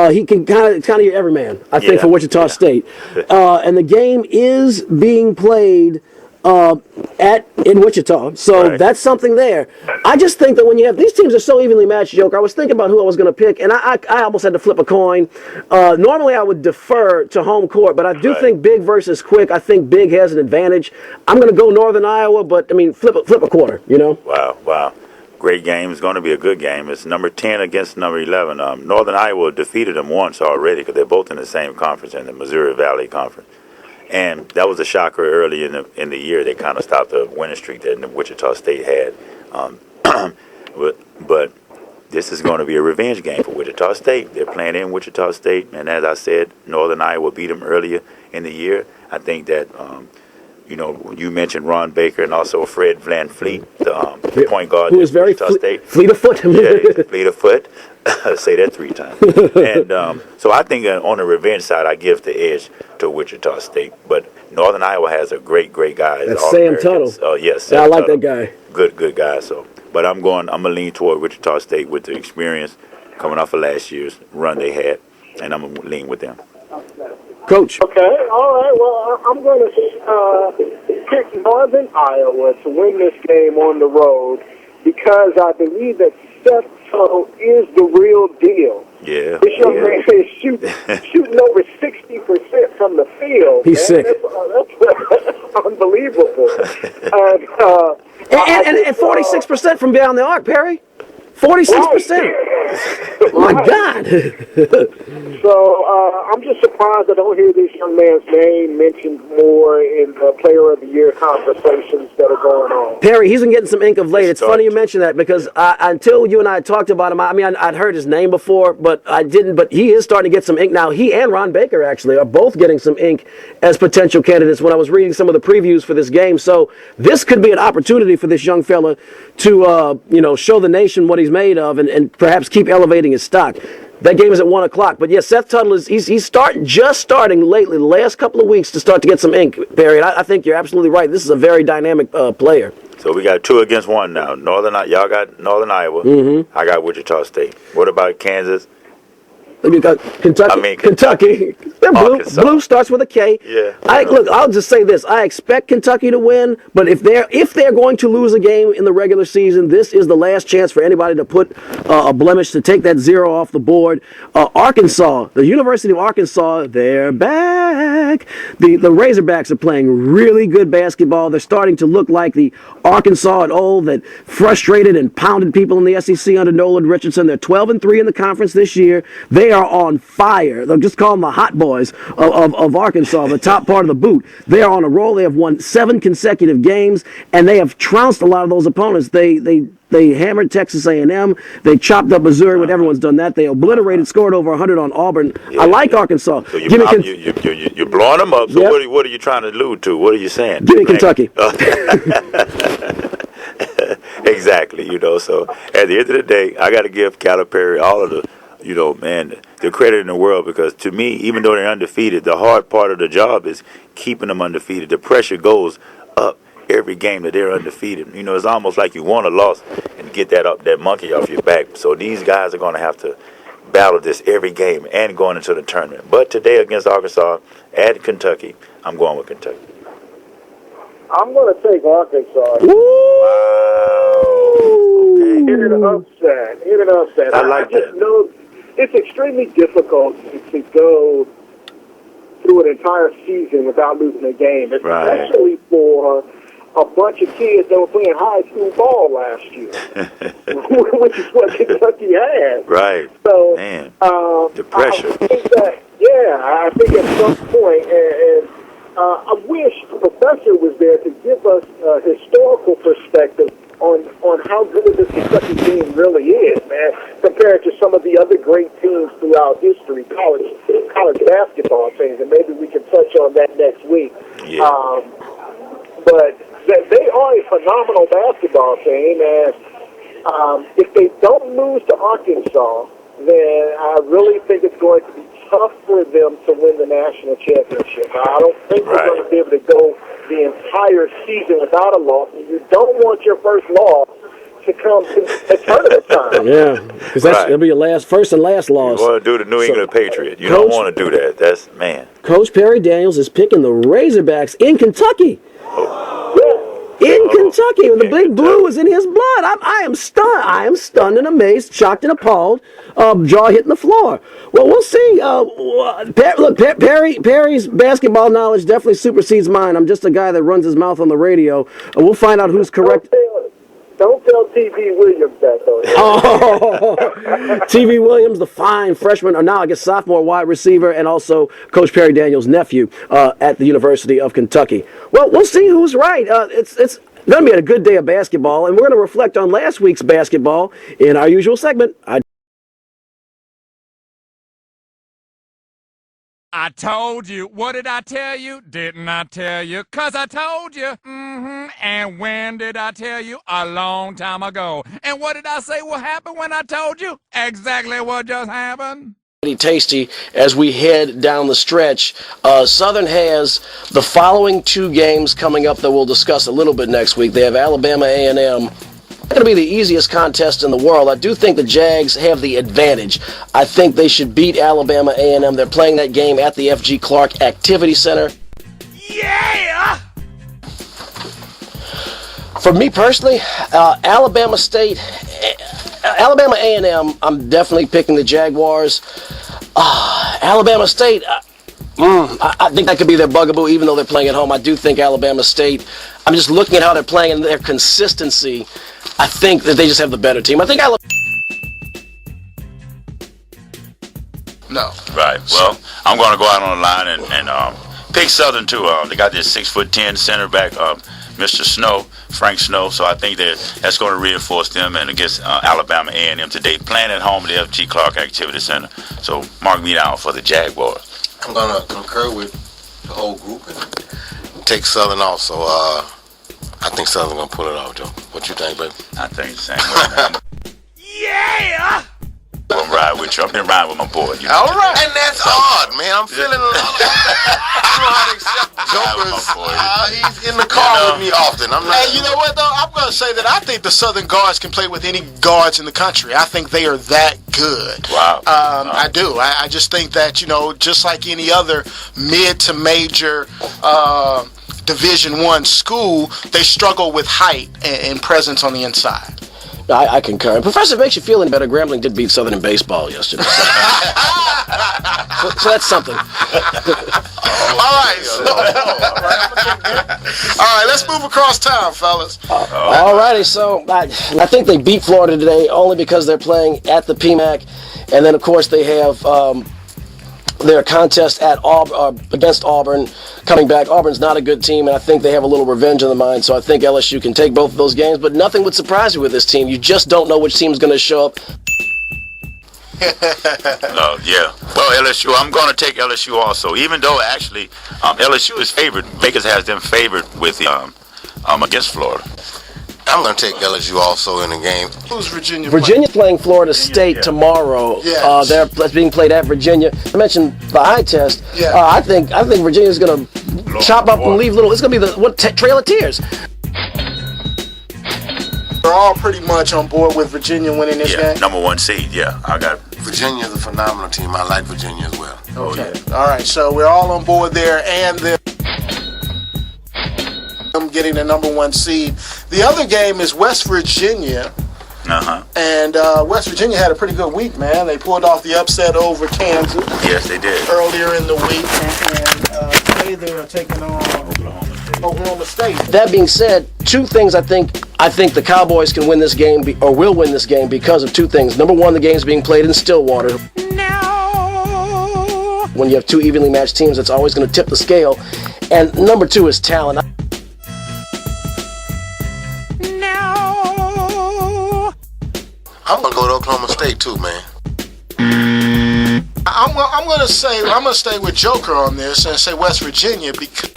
He can kind of your everyman, I think, for Wichita State. And the game is being played in Wichita, so that's something there. I just think that when you have these teams are so evenly matched, Joker. I was thinking about who I was going to pick, and I almost had to flip a coin. Normally, I would defer to home court, but I do think big versus quick. I think big has an advantage. I'm going to go Northern Iowa, but I mean, flip a quarter. Wow. Great game. It's going to be a good game. It's number 10 against number 11. Northern Iowa defeated them once already because they're both in the same conference, in the Missouri Valley Conference. And that was a shocker early in the year. They kind of stopped the winning streak that Wichita State had. But this is going to be a revenge game for Wichita State. They're playing in Wichita State. And as I said, Northern Iowa beat them earlier in the year. I think that you mentioned Ron Baker and also Fred VanVleet, the point guard, who is very fleet of foot. Yeah, fleet of foot. Say that 3 times. And so I think on the revenge side, I give the edge to Wichita State. But Northern Iowa has a great guy. That's Sam Tuttle. Oh yes, I like that guy. Good guy. So, but I'm gonna lean toward Wichita State with the experience coming off of last year's run they had, and I'm gonna lean with them. Coach. Okay, all right. Well, I'm going to pick Northern Iowa to win this game on the road because I believe that Seth Tuttle is the real deal. Yeah. This young man is shooting over 60% from the field. He's sick. That's unbelievable. And 46% from beyond the arc, Perry. 46%. My God. So I'm just surprised I don't hear this young man's name mentioned more in the Player of the Year conversations that are going on. Perry, he's been getting some ink of late. It's funny you mention that because until you and I talked about him, I'd heard his name before, but I didn't. But he is starting to get some ink now. He and Ron Baker actually are both getting some ink as potential candidates when I was reading some of the previews for this game. So this could be an opportunity for this young fella to show the nation what he's made of and perhaps keep elevating his stock. That game is at 1 o'clock. But yes, Seth Tuttle he's starting lately, the last couple of weeks, to start to get some ink, Barry. And I think you're absolutely right. This is a very dynamic player. So we got 2 against 1 now. Y'all got Northern Iowa. Mm-hmm. I got Wichita State. What about Kansas? You got Kentucky. Kentucky. They're blue. Blue starts with a K. Yeah. I'll just say this. I expect Kentucky to win, but if they're going to lose a game in the regular season, this is the last chance for anybody to put a blemish, to take that 0 off the board. Arkansas, the University of Arkansas, they're back. The Razorbacks are playing really good basketball. They're starting to look like the Arkansas at old that frustrated and pounded people in the SEC under Nolan Richardson. They're 12-3 in the conference this year. They are on fire. They'll just call them the hot boys of Arkansas, the top part of the boot. They are on a roll. They have won 7 consecutive games, and they have trounced a lot of those opponents. They hammered Texas A&M. They chopped up Missouri when everyone's done that. They obliterated, scored over 100 on Auburn. I like Arkansas. So you're blowing them up. So what are you trying to allude to? What are you saying? Give me Kentucky. Exactly, so at the end of the day, I got to give Calipari all of the, the credit in the world, because to me, even though they're undefeated, the hard part of the job is keeping them undefeated. The pressure goes up every game that they're undefeated. It's almost like you want a loss and get that monkey off your back. So these guys are going to have to battle this every game and going into the tournament. But today against Arkansas at Kentucky, I'm going with Kentucky. I'm going to take Arkansas. Wow. Okay. In an upset. I like that. Know it's extremely difficult to go through an entire season without losing a game, especially for a bunch of kids that were playing high school ball last year, which is what Kentucky had. Right. So, man, the pressure. I think at some point, and I wish the professor was there to give us a historical perspective on how good this Kentucky team really is, man, compared to some of the other great teams throughout history, college basketball teams, and maybe we can touch on that next week. Yeah. But they are a phenomenal basketball team, and if they don't lose to Arkansas, then I really think it's going to be tough for them to win the national championship. I don't think they're going to be able to go the entire season without a loss. And you don't want your first loss to come at tournament time. Yeah, because that'll be your first and last loss. You want to do the New England Patriot. You don't want to do that. That's, man. Coach Perry Daniels is picking the Razorbacks in Kentucky. In Kentucky, when the Big Blue is in his blood. I am stunned. I am stunned and amazed, shocked and appalled, jaw hitting the floor. Well, we'll see. Look, Perry's basketball knowledge definitely supersedes mine. I'm just a guy that runs his mouth on the radio. We'll find out who's correct. Don't tell T.V. Williams that, though. Oh, T.V. Williams, the fine freshman, or now I guess sophomore wide receiver, and also Coach Perry Daniels' nephew at the University of Kentucky. Well, we'll see who's right. It's going to be a good day of basketball, and we're going to reflect on last week's basketball in our usual segment. I told you. What did I tell you? Didn't I tell you? 'Cause I told you. And when did I tell you? A long time ago. And what did I say will happen when I told you? Exactly what just happened. Tasty as we head down the stretch. Southern has the following two games coming up that we'll discuss a little bit next week. They have Alabama A&M. It's going to be the easiest contest in the world. I do think the Jags have the advantage. I think they should beat Alabama A&M. They're playing that game at the F.G. Clark Activity Center. Yeah! For me personally, Alabama A&M, I'm definitely picking the Jaguars. Alabama State, I think that could be their bugaboo, even though they're playing at home. I do think Alabama State, I'm just looking at how they're playing and their consistency. I think that they just have the better team. I think No. Right. Well, I'm going to go out on the line and pick Southern, too. They got this 6'10" center back, Mr. Snow, Frank Snow. So I think that's going to reinforce them and against Alabama A&M today, playing at home at the F.G. Clark Activity Center. So mark me down for the Jaguars. I'm going to concur with the whole group and take Southern also. I think Southern going to pull it off, Joe. What you think, baby? I think the same way, man. Yeah! I'm riding with you. I've been riding with my boy. All right. And that's odd, man. I'm feeling a lot. I don't know how to accept jokers. He's in the car with me often. Hey, you know what, though? I'm going to say that I think the Southern guards can play with any guards in the country. I think they are that good. Wow. I do. I just think that, just like any other mid to major Division I school, they struggle with height and presence on the inside. I concur. And Professor, makes you feel any better. Grambling did beat Southern in baseball yesterday. So that's something. All right, let's move across town, fellas. All righty, so I think they beat Florida today only because they're playing at the PMAC, and then of course they have their contest at against Auburn coming back. Auburn's not a good team, and I think they have a little revenge on the mind, so I think LSU can take both of those games, but nothing would surprise you with this team. You just don't know which team's going to show up. Yeah. Well, LSU, I'm going to take LSU also, even though actually LSU is favored. Vegas has them favored with against Florida. I'm going to take LSU also in the game. Who's Virginia? Virginia playing Florida State tomorrow. Yes. That's being played at Virginia. I mentioned the eye test. Yeah. I think Virginia's going to chop up and leave little. It's going to be the Trail of Tears. We're all pretty much on board with Virginia winning this game. Number 1 seed. Yeah, I got it. Virginia is a phenomenal team. I like Virginia as well. Okay. All right. So we're all on board there, and them getting the number 1 seed. The other game is West Virginia. And West Virginia had a pretty good week, man. They pulled off the upset over Kansas. Yes, they did. Earlier in the week, and today they are taking on Oklahoma State. That being said, 2 things I think the Cowboys can win this game or will win this game because of 2 things. Number 1, the game's being played in Stillwater. No. When you have 2 evenly matched teams, that's always going to tip the scale. And number 2 is talent. I'm going to go to Oklahoma State too, man. I'm gonna stay with Joker on this and say West Virginia because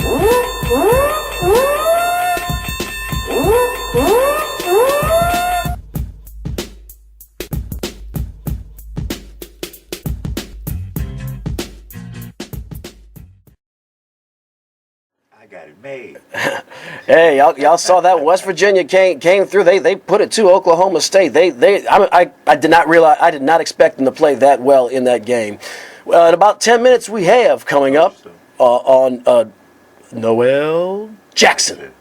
I got it made. Hey, y'all saw that West Virginia came through. They put it to Oklahoma State. I did not expect them to play that well in that game. Well, in about 10 minutes we have coming up on Noel Jackson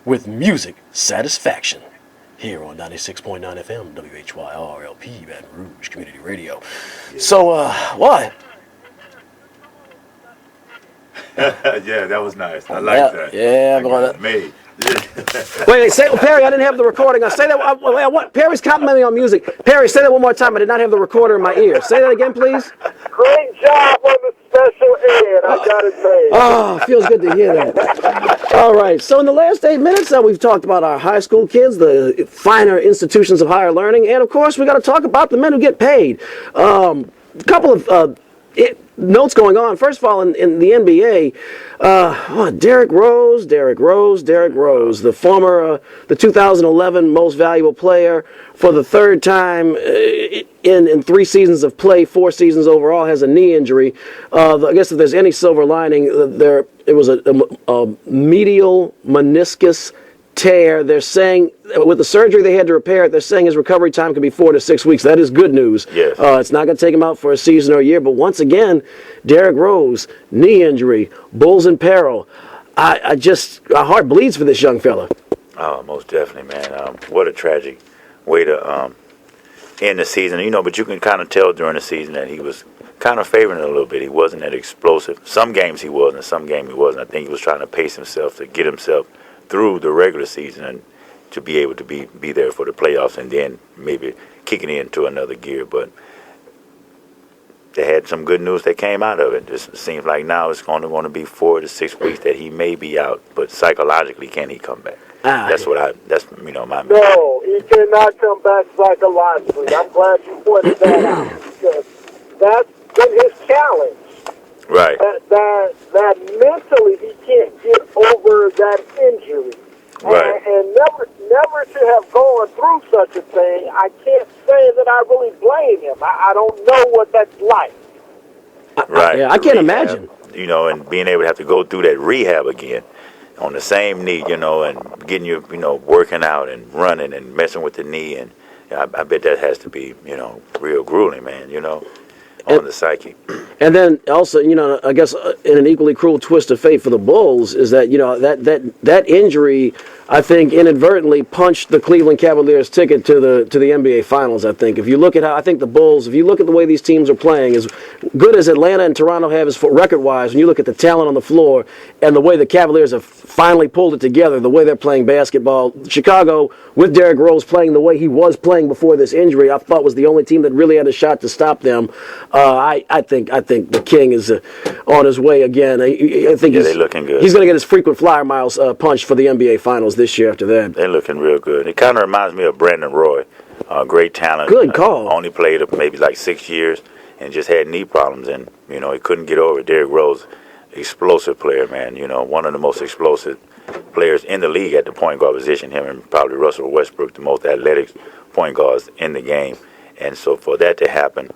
with Music Satisfaction here on 96.9 FM WHYRLP Baton Rouge Community Radio. So what? Yeah, that was nice. I like that. Yeah, made. Wait, Perry, I didn't have the recording. I say that. Perry's complimenting on music. Perry, say that one more time. I did not have the recorder in my ear. Say that again, please. Great job on the special ed. I got it made. Oh, feels good to hear that. All right. So in the last 8 minutes, we've talked about our high school kids, the finer institutions of higher learning, and of course, we got to talk about the men who get paid. A couple of notes going on. First of all, in the NBA, Derrick Rose, the former, the 2011 most valuable player for the 3rd time in 3 seasons of play, 4 seasons overall, has a knee injury. I guess if there's any silver lining, it was a medial meniscus tear. They're saying with the surgery they had to repair it, they're saying his recovery time could be 4 to 6 weeks. That is good news. Yes. It's not going to take him out for a season or a year, but once again, Derrick Rose, knee injury, Bulls in peril. My heart bleeds for this young fella. Oh, most definitely, man. What a tragic way to end the season. But you can kind of tell during the season that he was kind of favoring it a little bit. He wasn't that explosive. Some games he was, and some games he wasn't. I think he was trying to pace himself to get himself through the regular season and to be able to be there for the playoffs and then maybe kicking into another gear. But they had some good news that came out of it. It seems like now it's only going to be 4 to 6 weeks that he may be out, but psychologically, can he come back? That's my No, he cannot come back psychologically. I'm glad you pointed that out because that's been his challenge. Right. That mentally he can't get over that injury. Right. And never to have gone through such a thing, I can't say that I really blame him. I don't know what that's like. Right. I can't imagine. And being able to have to go through that rehab again on the same knee, and getting you, working out and running and messing with the knee. And I bet that has to be, real grueling, man, on the psyche. And then also, I guess in an equally cruel twist of fate for the Bulls is that, that injury, I think, inadvertently punched the Cleveland Cavaliers' ticket to the NBA Finals, I think. If you look at how, I think the Bulls, if you look at the way these teams are playing, as good as Atlanta and Toronto have as record-wise, when you look at the talent on the floor and the way the Cavaliers have finally pulled it together, the way they're playing basketball, Chicago, with Derrick Rose playing the way he was playing before this injury, I thought was the only team that really had a shot to stop them. I think the King is on his way again. I think they're looking good. He's going to get his frequent flyer miles punched for the NBA Finals this year after that. They're looking real good. It kind of reminds me of Brandon Roy. Great talent. Good call. Only played maybe like 6 years and just had knee problems. And, he couldn't get over it. Derrick Rose, explosive player, man. One of the most explosive players in the league at the point guard position. Him and probably Russell Westbrook, the most athletic point guards in the game. And so for that to happen,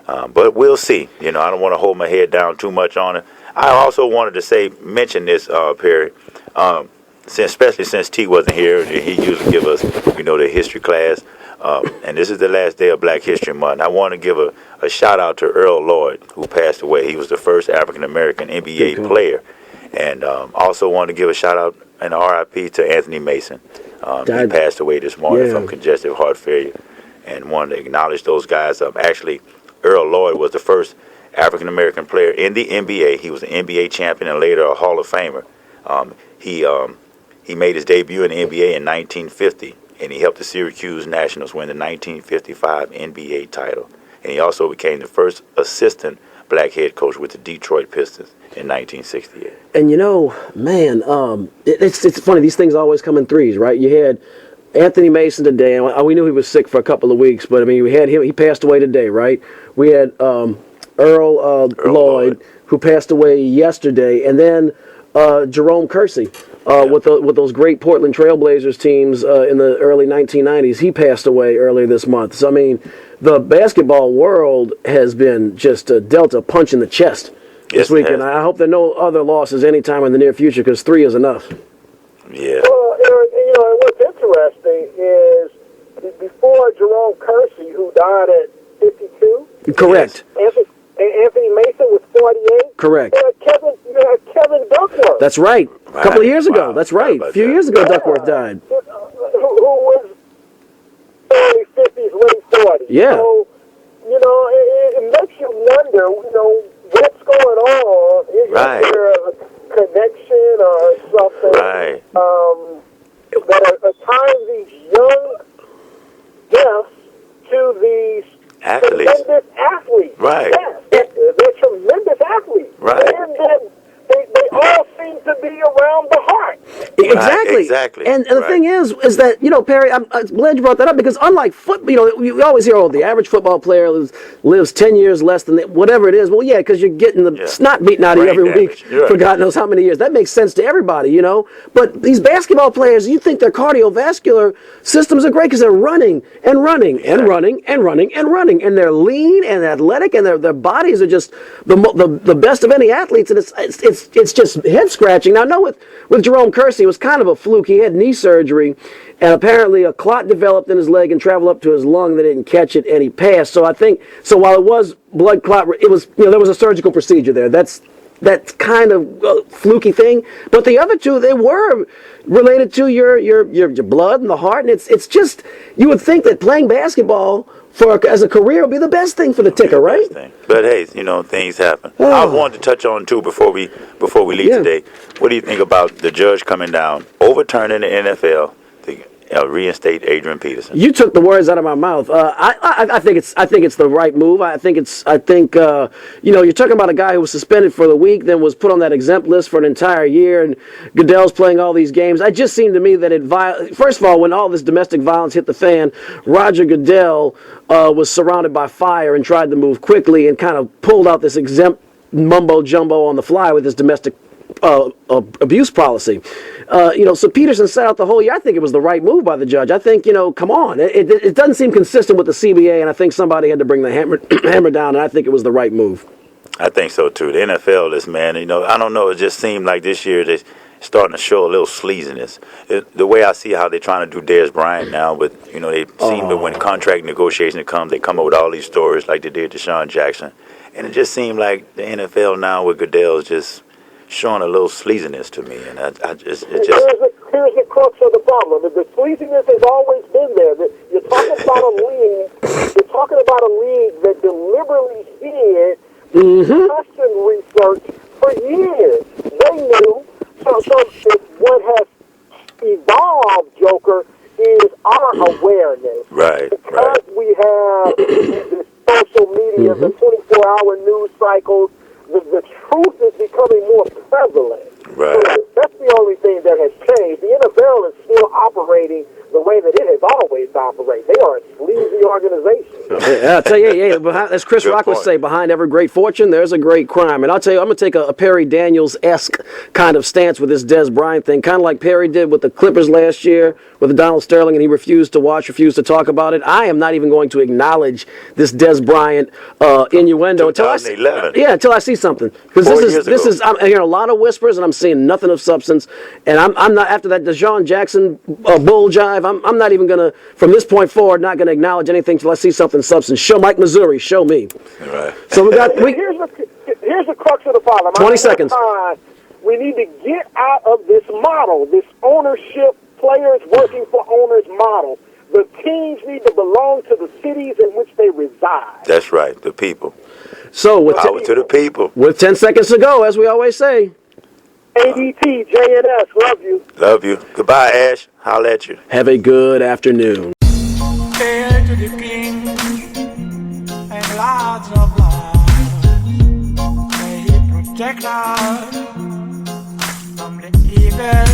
but we'll see. I don't want to hold my head down too much on it. I also wanted to mention this, Perry, especially since T wasn't here. He usually give us, the history class. And this is the last day of Black History Month. I want to give a shout out to Earl Lloyd, who passed away. He was the first African American NBA player. And also want to give a shout out and RIP to Anthony Mason. He passed away this morning from congestive heart failure. And wanted to acknowledge those guys. Actually, Earl Lloyd was the first African American player in the NBA. He was an NBA champion and later a Hall of Famer. He made his debut in the NBA in 1950, and he helped the Syracuse Nationals win the 1955 NBA title. And he also became the first assistant black head coach with the Detroit Pistons in 1968. And it's funny. These things always come in threes, right? You had Anthony Mason today, and we knew he was sick for a couple of weeks, but we had him. He passed away today, right? We had Earl Lloyd, who passed away yesterday, and then Jerome Kersey with those great Portland Trailblazers teams in the early 1990s. He passed away earlier this month. So the basketball world has been just dealt a punch in the chest this weekend. I hope there are no other losses anytime in the near future, because 3 is enough. Yeah. Well, and what's interesting is before Jerome Kersey, who died at 52. Correct. Anthony Mason was 48. Correct. You had Kevin Duckworth. That's right. A couple of years ago. Wow. That's right. A few years ago, Duckworth died. Who was early 50s, late 40s. Yeah. So, it makes you wonder, what's going on? Is there a connection or something? Right. That are tying these young deaths to these tremendous athletes. Right. Yes, they're tremendous athletes. Right. And then they all seem to be around the heart. Exactly. Right, exactly. And the thing is that, Perry, I'm glad you brought that up, because unlike football, we always hear, the average football player lives 10 years less than whatever it is. Well, yeah, because you're getting the snot beaten out of you every week for God knows how many years. That makes sense to everybody, But these basketball players, you think their cardiovascular systems are great because they're running and running and running and running and running. And they're lean and athletic, and their bodies are just the best of any athletes. And it's just head-scratching. Now, I know with Jerome Kersey, it was kind of a fluke. He had knee surgery, and apparently a clot developed in his leg and traveled up to his lung. They didn't catch it, and he passed. So while it was blood clot, it was there was a surgical procedure there. That's kind of a fluky thing. But the other two, they were related to your blood and the heart, and it's just, you would think that playing basketball as a career would be the best thing for the ticker, right? But hey, things happen. I wanted to touch on too before we leave today. What do you think about the judge coming down, overturning the NFL to reinstate Adrian Peterson? You took the words out of my mouth. I think it's the right move. I think you're talking about a guy who was suspended for the week, then was put on that exempt list for an entire year, and Goodell's playing all these games. It just seemed to me that first of all, when all this domestic violence hit the fan, Roger Goodell was surrounded by fire and tried to move quickly and kind of pulled out this exempt mumbo jumbo on the fly with his domestic abuse policy. So Peterson sat out the whole year. I think it was the right move by the judge. I think, come on. It doesn't seem consistent with the CBA, and I think somebody had to bring the hammer down, and I think it was the right move. I think so, too. The NFL is, man, I don't know. It just seemed like this year they're starting to show a little sleaziness. The way I see how they're trying to do Dez Bryant now, they seem that when contract negotiations come, they come up with all these stories like they did to Deshaun Jackson. And it just seemed like the NFL now with Goodell is just showing a little sleaziness to me, and Here's the crux of the problem. The sleaziness has always been there. You're talking about a league that deliberately hid custom research for years. They knew. So what has evolved, Joker, is our awareness. Right. Because we have this social media, the 24-hour news cycles. The truth is becoming more prevalent. Right. So that's the only thing that has changed. The NFL is still operating the way that it has always operated. They are a sleazy organization. I'll tell you, as Chris Rock would say, behind every great fortune, there's a great crime. And I'll tell you, I'm going to take a Perry Daniels-esque kind of stance with this Des Bryant thing, kind of like Perry did with the Clippers last year with Donald Sterling, and he refused to talk about it. I am not even going to acknowledge this Des Bryant innuendo until I see something. Because I'm hearing a lot of whispers, and I'm seeing nothing of substance. And I'm not, after that DeJean Jackson bull jive, I'm not even going to, from this point forward, not going to acknowledge anything until I see something of substance. Show Mike Missouri, show me. Right. So here's the crux of the problem. 20 seconds. We need to get out of this model, this ownership, players working for owners model. The teams need to belong to the cities in which they reside. That's right, the people. So with power to the people. With 10 seconds to go, as we always say. ADT, JNS, love you. Love you. Goodbye, Ash. Holla at you. Have a good afternoon. Hail to the king and lots of love. May he protect us from the evil.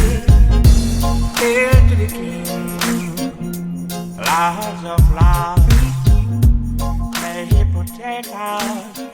Hail to the king, lots of love. May he protect us